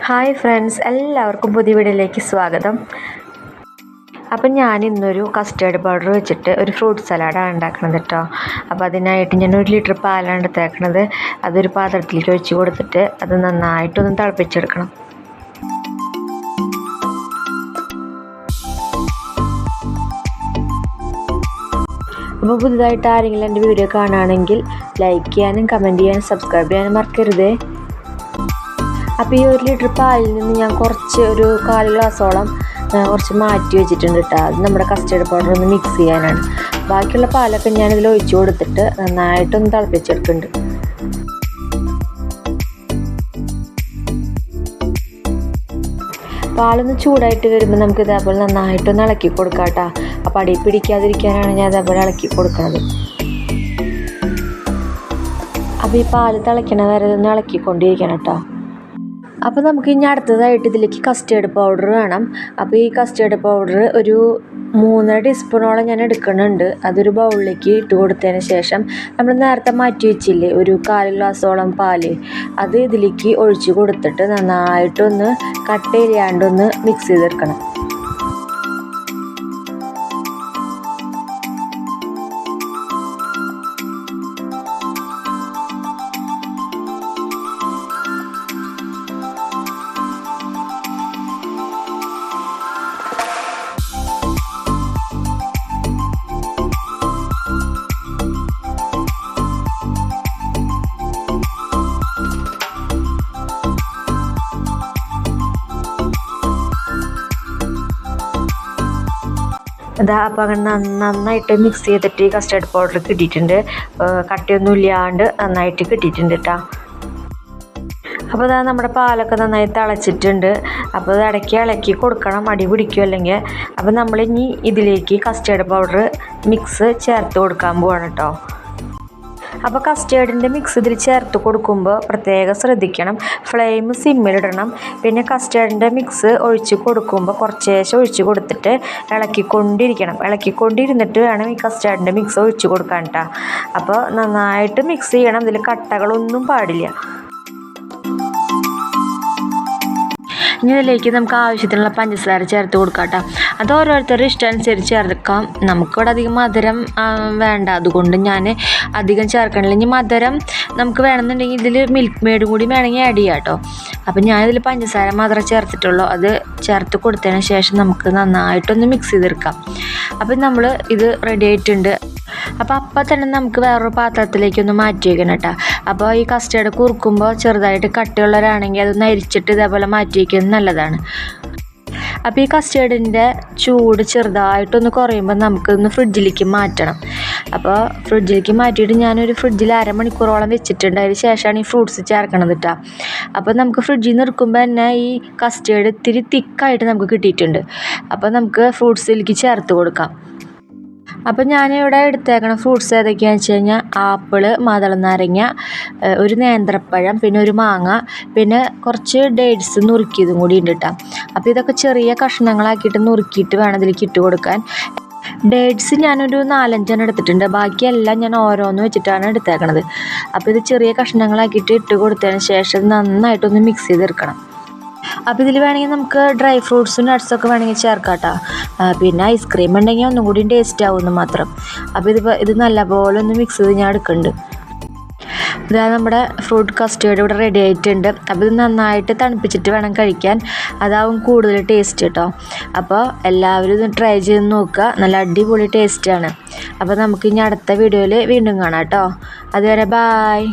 Hi friends, എല്ലാവർക്കും പുതിയ വീഡിയോയിലേക്ക് സ്വാഗതം. അപ്പം ഞാൻ ഇന്നൊരു കസ്റ്റേർഡ് പൗഡർ വെച്ചിട്ട് ഒരു ഫ്രൂട്ട് സലാഡാണ് ഉണ്ടാക്കുന്നത് കേട്ടോ. അപ്പോൾ അതിനായിട്ട് ഞാൻ 1 ലിറ്റർ പാലാണ് എടുത്തേക്കണത്. അതൊരു പാത്രത്തിലേക്ക് ഒഴിച്ച് കൊടുത്തിട്ട് അത് നന്നായിട്ടൊന്ന് തിളപ്പിച്ചെടുക്കണം. അപ്പോൾ പുതുതായിട്ട് ആരെങ്കിലും എൻ്റെ വീഡിയോ കാണുകയാണെങ്കിൽ ലൈക്ക് ചെയ്യാനും കമൻറ്റ് ചെയ്യാനും സബ്സ്ക്രൈബ് ചെയ്യാനും മറക്കരുത്. അപ്പോൾ ഈ 1 ലിറ്റർ പാലിൽ നിന്ന് ഞാൻ ഒരു 1/4 ഗ്ലാസോളം കുറച്ച് മാറ്റി വെച്ചിട്ടുണ്ട് കേട്ടോ. അത് നമ്മുടെ കസ്റ്റേർഡ് പൗഡർ ഒന്ന് മിക്സ് ചെയ്യാനാണ്. ബാക്കിയുള്ള പാലൊക്കെ ഞാനിതിൽ ഒഴിച്ച് കൊടുത്തിട്ട് നന്നായിട്ടൊന്ന് തിളപ്പിച്ചെടുക്കുന്നുണ്ട്. പാലൊന്ന് ചൂടായിട്ട് വരുമ്പോൾ നമുക്ക് ഇതേപോലെ നന്നായിട്ടൊന്ന് ഇളക്കി കൊടുക്കാം കേട്ടോ. അപ്പോൾ അടി പിടിക്കാതിരിക്കാനാണ് ഞാൻ ഇതേപോലെ ഇളക്കി കൊടുക്കുന്നത്. അപ്പോൾ ഈ പാല് തിളയ്ക്കണ വരെ ഒന്ന് ഇളക്കിക്കൊണ്ടിരിക്കണം കേട്ടോ. അപ്പോൾ നമുക്ക് ഇനി അടുത്തതായിട്ട് ഇതിലേക്ക് കസ്റ്റേർഡ് പൗഡർ വേണം. അപ്പോൾ ഈ കസ്റ്റേർഡ് പൗഡർ ഒരു 3 ടീസ്പൂണോളം ഞാൻ എടുക്കുന്നുണ്ട്. അതൊരു ബൗളിലേക്ക് ഇട്ട് കൊടുത്തതിന് ശേഷം നമ്മൾ നേരത്തെ മാറ്റി വെച്ചില്ലേ ഒരു 1/4 ഗ്ലാസോളം പാല്, അത് ഇതിലേക്ക് ഒഴിച്ച് കൊടുത്തിട്ട് നന്നായിട്ടൊന്ന് കട്ടയില്ലാണ്ടൊന്ന് മിക്സ് ചെയ്തെടുക്കണം. അപ്പോൾ അങ്ങനെ നന്നായിട്ട് മിക്സ് ചെയ്തിട്ട് ഈ കസ്റ്റേർഡ് പൗഡർ കിട്ടിയിട്ടുണ്ട്. കട്ടിയൊന്നും ഇല്ലാണ്ട് നന്നായിട്ട് കിട്ടിയിട്ടുണ്ട് കേട്ടോ. അപ്പോൾ നമ്മുടെ പാലൊക്കെ നന്നായി തിളച്ചിട്ടുണ്ട്. അപ്പോൾ അത് ഇളക്കി കൊടുക്കണം, അടി പിടിക്കും അല്ലെങ്കിൽ. അപ്പോൾ നമ്മളിനി ഇതിലേക്ക് കസ്റ്റേർഡ് പൗഡർ മിക്സ് ചേർത്ത് കൊടുക്കാൻ പോവാണ് കേട്ടോ. അപ്പോൾ കസ്റ്റേർഡിൻ്റെ മിക്സ് ഇതിൽ ചേർത്ത് കൊടുക്കുമ്പോൾ പ്രത്യേകം ശ്രദ്ധിക്കണം, ഫ്ലെയിം സിമ്മിലിടണം. പിന്നെ കസ്റ്റേർഡിൻ്റെ മിക്സ് ഒഴിച്ച് കൊടുക്കുമ്പോൾ കുറച്ചേശ്ശെ ഒഴിച്ച് കൊടുത്തിട്ട് ഇളക്കിക്കൊണ്ടിരുന്നിട്ട് വേണം ഈ കസ്റ്റേർഡിൻ്റെ മിക്സ് ഒഴിച്ച് കൊടുക്കാൻ കേട്ടോ. അപ്പോൾ നന്നായിട്ട് മിക്സ് ചെയ്യണം, ഇതിൽ കട്ടകളൊന്നും പാടില്ല. ഇനി ഇതിലേക്ക് നമുക്ക് ആവശ്യത്തിനുള്ള പഞ്ചസാര ചേർത്ത് കൊടുക്കാം കേട്ടോ. അത് ഓരോരുത്തരുടെ ഇഷ്ടം അനുസരിച്ച് ചേർക്കാം. നമുക്കിവിടെ അധികം മധുരം വേണ്ട, അതുകൊണ്ട് ഞാൻ അധികം ചേർക്കണില്ല. ഇനി മധുരം നമുക്ക് വേണമെന്നുണ്ടെങ്കിൽ ഇതിൽ മിൽക്ക് മെയ്ഡും കൂടി വേണമെങ്കിൽ ആഡ് ചെയ്യാം കേട്ടോ. അപ്പം ഞാനിതിൽ പഞ്ചസാര മാത്രമേ ചേർത്തിട്ടുള്ളൂ. അത് ചേർത്ത് കൊടുത്തതിന് ശേഷം നമുക്ക് നന്നായിട്ടൊന്ന് മിക്സ് ചെയ്തെടുക്കാം. അപ്പം നമ്മൾ ഇത് റെഡി ആയിട്ടുണ്ട്. അപ്പോൾ തന്നെ നമുക്ക് വേറൊരു പാത്രത്തിലേക്കൊന്ന് മാറ്റി വയ്ക്കണം കേട്ടോ. അപ്പോൾ ഈ കസ്റ്റേർഡ് കുറുക്കുമ്പോൾ ചെറുതായിട്ട് കട്ടിയുള്ളവരാണെങ്കിൽ അതൊന്ന് അരിച്ചിട്ട് ഇതേപോലെ മാറ്റി വയ്ക്കുന്നത് നല്ലതാണ്. അപ്പോൾ ഈ കസ്റ്റേർഡിൻ്റെ ചൂട് ചെറുതായിട്ടൊന്ന് കുറയുമ്പോൾ നമുക്കൊന്ന് ഫ്രിഡ്ജിലേക്ക് മാറ്റണം. അപ്പോൾ ഫ്രിഡ്ജിലേക്ക് മാറ്റിയിട്ട് ഞാനൊരു ഫ്രിഡ്ജിൽ 1/2 മണിക്കൂറോളം വെച്ചിട്ടുണ്ട്. അതിന് ശേഷമാണ് ഈ ഫ്രൂട്ട്സ് ചേർക്കണത് കേട്ടോ. അപ്പോൾ നമുക്ക് ഫ്രിഡ്ജിൽ നിന്ന് എടുക്കുമ്പോൾ തന്നെ ഈ കസ്റ്റേർഡ് ഇത്തിരി തിക്കായിട്ട് നമുക്ക് കിട്ടിയിട്ടുണ്ട്. അപ്പോൾ നമുക്ക് ഫ്രൂട്ട്സിലേക്ക് ചേർത്ത് കൊടുക്കാം. അപ്പം ഞാനിവിടെ എടുത്തേക്കണ ഫ്രൂട്ട്സ് ഏതൊക്കെയാണെന്ന് വെച്ച് കഴിഞ്ഞാൽ ആപ്പിള്, മാതളനാരങ്ങ, ഒരു നേന്ത്രപ്പഴം, പിന്നെ ഒരു മാങ്ങ, പിന്നെ കുറച്ച് ഡേറ്റ്സ് നുറുക്കിയതും കൂടി ഉണ്ട് കേട്ടോ. അപ്പോൾ ഇതൊക്കെ ചെറിയ കഷ്ണങ്ങളാക്കിയിട്ട് നുറുക്കിയിട്ട് വേണം ഇതിലേക്ക് ഇട്ട് കൊടുക്കാൻ. ഡേറ്റ്സ് ഞാനൊരു 4-5 എടുത്തിട്ടുണ്ട്. ബാക്കിയെല്ലാം ഞാൻ ഓരോന്ന് വെച്ചിട്ടാണ് എടുത്തേക്കണത്. അപ്പോൾ ഇത് ചെറിയ കഷ്ണങ്ങളാക്കിയിട്ട് ഇട്ട് കൊടുത്തതിന് ശേഷം നന്നായിട്ടൊന്ന് മിക്സ് ചെയ്തെടുക്കണം. അപ്പോൾ ഇതിൽ വേണമെങ്കിൽ നമുക്ക് ഡ്രൈ ഫ്രൂട്ട്സും നട്ട്സൊക്കെ വേണമെങ്കിൽ ചേർക്കാം കേട്ടോ. പിന്നെ ഐസ്ക്രീം ഉണ്ടെങ്കിൽ ഒന്നും കൂടി ടേസ്റ്റ് ആവുമെന്ന് മാത്രം. അപ്പോൾ ഇത് നല്ലപോലെ ഒന്ന് മിക്സ് ചെയ്ത് ഞാൻ എടുക്കുന്നുണ്ട്. ഇതാ നമ്മുടെ ഫ്രൂട്ട് കസ്റ്റേർഡ് ഇവിടെ റെഡി ആയിട്ടുണ്ട്. അപ്പോൾ ഇത് നന്നായിട്ട് തണുപ്പിച്ചിട്ട് വേണം കഴിക്കാൻ, അതാവും കൂടുതൽ ടേസ്റ്റ് കേട്ടോ. അപ്പോൾ എല്ലാവരും ഇത് ട്രൈ ചെയ്ത് നോക്കുക, നല്ല അടിപൊളി ടേസ്റ്റാണ്. അപ്പോൾ നമുക്ക് ഇനി അടുത്ത വീഡിയോയിൽ വീണ്ടും കാണാം കേട്ടോ. അതുവരെ ബായ്.